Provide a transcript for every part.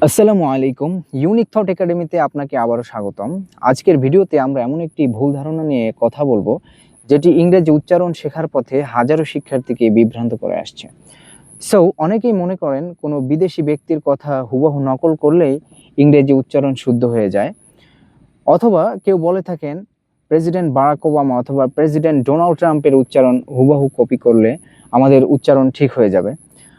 আসসালামু আলাইকুম। Unique thought একাডেমিতে আপনাকে আবারও স্বাগতম। আজকের ভিডিওতে আমরা এমন একটি ভুল ধারণা নিয়ে কথা বলবো, যেটি ইংরেজি উচ্চারণ শেখার পথে হাজারো শিক্ষার্থীকে বিভ্রান্ত করে আসছে। অনেকেই মনে করেন কোনো বিদেশি ব্যক্তির কথা হুবহু নকল করলেই ইংরেজি উচ্চারণ শুদ্ধ হয়ে যায়। অথবা কেউ বলে থাকেন প্রেসিডেন্ট বারাক ওবামা অথবা প্রেসিডেন্ট ডোনাল্ড ট্রাম্পের উচ্চারণ হুবহু কপি করলে আমাদের উচ্চারণ ঠিক হয়ে যাবে।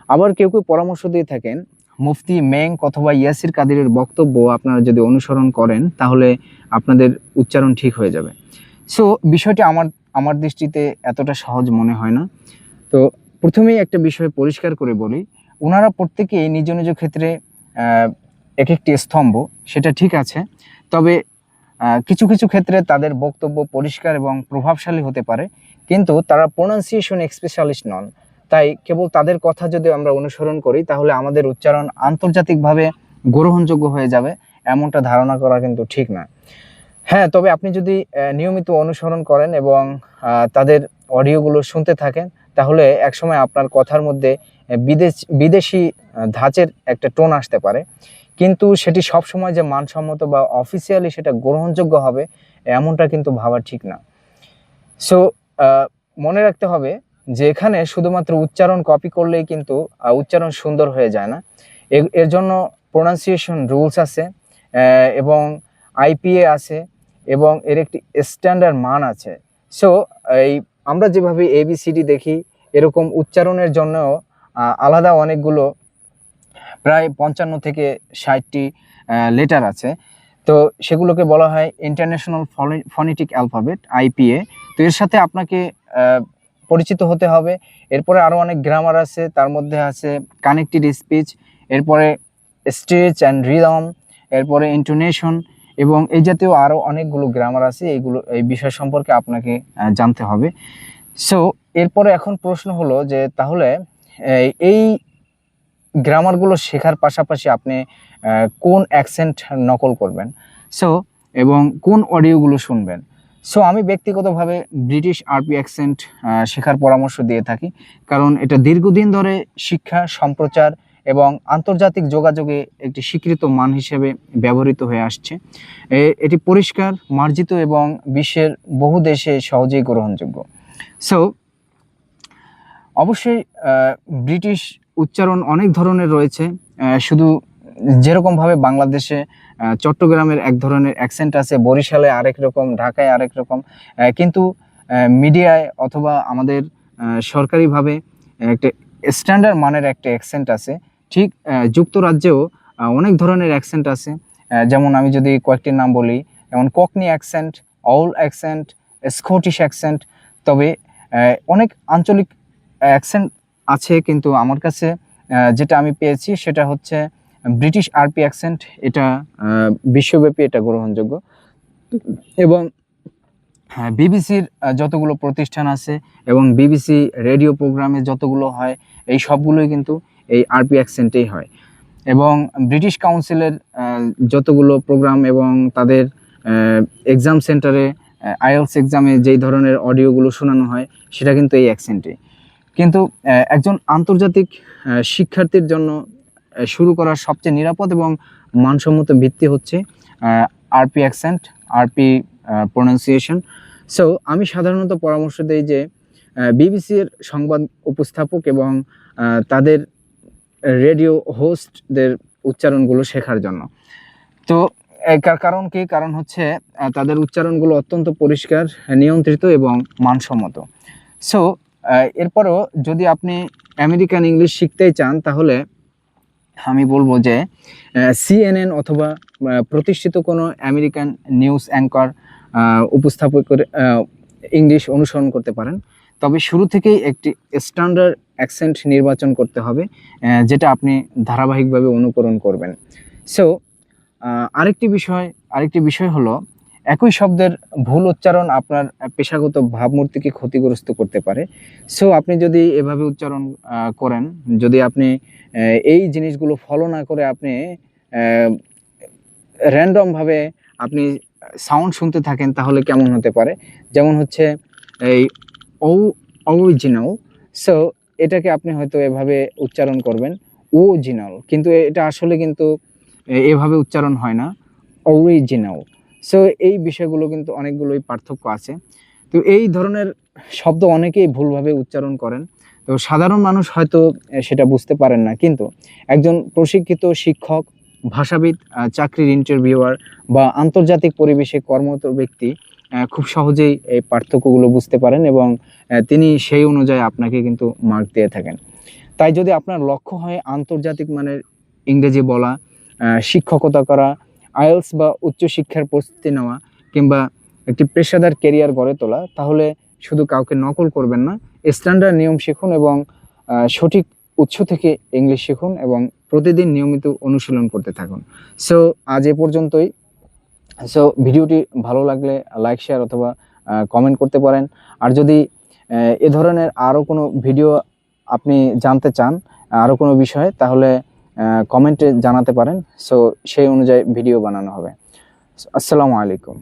আবার কেউ কেউ পরামর্শ দিয়ে থাকেন মুফতি মেঙ্ক অথবা ইয়াসির কাদিরের বক্তব্য আপনারা যদি অনুসরণ করেন তাহলে আপনাদের উচ্চারণ ঠিক হয়ে যাবে। সো বিষয়টি আমার আমার দৃষ্টিতে এতটা সহজ মনে হয় না। তো প্রথমেই একটা বিষয় পরিষ্কার করে বলি, ওনারা প্রত্যেকেই নিজ নিজ ক্ষেত্রে এক একটি স্তম্ভ, সেটা ঠিক আছে। তবে কিছু কিছু ক্ষেত্রে তাদের বক্তব্য পরিষ্কার এবং প্রভাবশালী হতে পারে, কিন্তু তারা প্রোনাউন্সিয়েশন স্পেশালিস্ট নন। তাই কেবল তাদের কথা যদি আমরা অনুসরণ করি তাহলে আমাদের উচ্চারণ আন্তর্জাতিকভাবে গ্রহণযোগ্য হয়ে যাবে, এমনটা ধারণা করা কিন্তু ঠিক না। হ্যাঁ, তবে আপনি যদি নিয়মিত অনুসরণ করেন এবং তাদের অডিওগুলো শুনতে থাকেন, তাহলে একসময় আপনার কথার মধ্যে বিদেশি ধাঁচের একটা টোন আসতে পারে। কিন্তু সেটি সবসময় যে মানসম্মত বা অফিসিয়ালি সেটা গ্রহণযোগ্য হবে, এমনটা কিন্তু ভাবা ঠিক না। সো আ মনে রাখতে হবে যে এখানে শুধুমাত্র উচ্চারণ কপি করলেই কিন্তু উচ্চারণ সুন্দর হয়ে যায় না। এর জন্য প্রোনাউন্সিয়েশন রুলস আছে, এবং আইপিএ আছে, এবং এর একটি স্ট্যান্ডার্ড মান আছে। সো এই আমরা যেভাবে এবিসিডি দেখি, এরকম উচ্চারণের জন্যও আলাদা অনেকগুলো প্রায় ৫৫ থেকে ৬০ টি লেটার আছে। তো সেগুলোকে বলা হয় ইন্টারন্যাশনাল ফনেটিক অ্যালফাবেট, আইপিএ। তো এর সাথে আপনাকে আ পরিচিত হতে হবে। এরপরে আরো অনেক গ্রামার আছে। তার মধ্যে আছে কানেক্টেড স্পিচ, এরপরে স্টেজ অ্যান্ড রিদম, এরপরে ইন্টোনেশন, এবং এই জাতীয় আরো অনেকগুলো গ্রামার আছে। এই বিষয় সম্পর্কে আপনাকে জানতে হবে। সো এরপরে এখন প্রশ্ন হলো যে তাহলে এই গ্রামারগুলো শেখার পাশাপাশি আপনি কোন অ্যাকসেন্ট নকল করবেন, সো এবং কোন অডিওগুলো শুনবেন। সো আমি ব্যক্তিগতভাবে ব্রিটিশ আরবি অ্যাকসেন্ট শেখার পরামর্শ দিয়ে থাকি, কারণ এটা দীর্ঘদিন ধরে শিক্ষা, সম্প্রচার এবং আন্তর্জাতিক যোগাযোগে একটি স্বীকৃত মান হিসেবে ব্যবহৃত হয়ে আসছে। এটি পরিষ্কার, মার্জিত এবং বিশ্বের বহু দেশে সহজেই গ্রহণযোগ্য। সো অবশ্যই ব্রিটিশ উচ্চারণ অনেক ধরনের রয়েছে। শুধু যেরকমভাবে বাংলাদেশে চট্টগ্রামের এক ধরনের অ্যাকসেন্ট আছে, বরিশালে আরেক রকম, ঢাকায় আরেক রকম। কিন্তু মিডিয়ায় অথবা আমাদের সরকারিভাবে একটা স্ট্যান্ডার্ড মানের একটা অ্যাকসেন্ট আছে। ঠিক যুক্তরাজ্যেও অনেক ধরনের অ্যাকসেন্ট আছে। যেমন আমি যদি কয়েকটির নাম বলি, যেমন ককনি অ্যাকসেন্ট, আউল অ্যাকসেন্ট, স্কটিশ অ্যাকসেন্ট। তবে অনেক আঞ্চলিক অ্যাকসেন্ট আছে, কিন্তু আমার কাছে যেটা আমি পেয়েছি সেটা হচ্ছে ব্রিটিশ আরবি অ্যাকসেন্ট। এটা বিশ্বব্যাপী এটা গ্রহণযোগ্য। এবং হ্যাঁ, বিবিসির যতগুলো প্রতিষ্ঠান আছে এবং বিবিসি রেডিও প্রোগ্রামে যতগুলো হয়, এই সবগুলোই কিন্তু এই আরবি অ্যাকসেন্টেই হয়। এবং ব্রিটিশ কাউন্সিলের যতগুলো প্রোগ্রাম এবং তাদের এক্সাম সেন্টারে আইএলটিএস এক্সামে যেই ধরনের অডিওগুলো শোনানো হয়, সেটা কিন্তু এই অ্যাকসেন্টে। কিন্তু একজন আন্তর্জাতিক শিক্ষার্থীর জন্য শুরু করার সবচেয়ে নিরাপদ এবং মানসম্মত ভিত্তি হচ্ছে RP accent, RP pronunciation. So আমি সাধারণত পরামর্শ দেই যে বিবিসির সংবাদ উপস্থাপক এবং তাদের রেডিও হোস্টদের উচ্চারণগুলো শেখার জন্য। তো কারণ কি? কারণ হচ্ছে তাদের উচ্চারণগুলো অত্যন্ত পরিষ্কার, নিয়ন্ত্রিত এবং মানসম্মত। সো এরপরেও যদি আপনি আমেরিকান ইংলিশ শিখতেই চান, তাহলে আমি বলব যে সিএনএন অথবা প্রতিষ্ঠিত কোনো আমেরিকান নিউজ অ্যাঙ্কর উপস্থাপক করে ইংলিশ অনুসরণ করতে পারেন। তবে শুরু থেকেই একটি স্ট্যান্ডার্ড অ্যাকসেন্ট নির্বাচন করতে হবে, যেটা আপনি ধারাবাহিকভাবে অনুকরণ করবেন। সো আরেকটি বিষয় হলো, একই শব্দের ভুল উচ্চারণ আপনার পেশাগত ভাবমূর্তিকে ক্ষতিগ্রস্ত করতে পারে। সো আপনি যদি এভাবে উচ্চারণ করেন, যদি আপনি এই জিনিসগুলো ফলো না করে আপনি র্যান্ডমভাবে আপনি সাউন্ড শুনতে থাকেন, তাহলে কেমন হতে পারে? যেমন হচ্ছে এই অ অরিজিনাল। সো এটাকে আপনি হয়তো এভাবে উচ্চারণ করবেন, অরিজিনাল। কিন্তু এটা আসলে কিন্তু এভাবে উচ্চারণ হয় না, অরিজিনাল। সো এই বিষয়গুলো কিন্তু অনেকগুলোই পার্থক্য আছে। তো এই ধরনের শব্দ অনেকেই ভুলভাবে উচ্চারণ করেন। তো সাধারণ মানুষ হয়তো সেটা বুঝতে পারেন না, কিন্তু একজন প্রশিক্ষিত শিক্ষক, ভাষাবিদ, চাকরির ইন্টারভিউয়ার বা আন্তর্জাতিক পরিবেশে কর্মরত ব্যক্তি খুব সহজেই এই পার্থক্যগুলো বুঝতে পারেন এবং তিনি সেই অনুযায়ী আপনাকে কিন্তু মার্ক দিয়ে থাকেন। তাই যদি আপনার লক্ষ্য হয় আন্তর্জাতিক মানের ইংরেজি বলা, শিক্ষকতা করা, আইএলস বা উচ্চশিক্ষার প্রস্তুতি নেওয়া কিংবা একটি পেশাদার ক্যারিয়ার গড়ে তোলা, তাহলে শুধু কাউকে নকল করবেন না, স্ট্যান্ডার্ড নিয়ম শিখুন এবং সঠিক উৎস থেকে ইংলিশ শিখুন এবং প্রতিদিন নিয়মিত অনুশীলন করতে থাকুন। সো আজ এ পর্যন্তই। সো ভিডিওটি ভালো লাগলে লাইক, শেয়ার অথবা কমেন্ট করতে পারেন। আর যদি এ ধরনের আরও কোনো ভিডিও আপনি জানতে চান, আরও কোনো বিষয়ে, তাহলে কমেন্টে জানাতে পারেন। সো সেই অনুযায়ী ভিডিও বানানো হবে। আসসালামু আলাইকুম।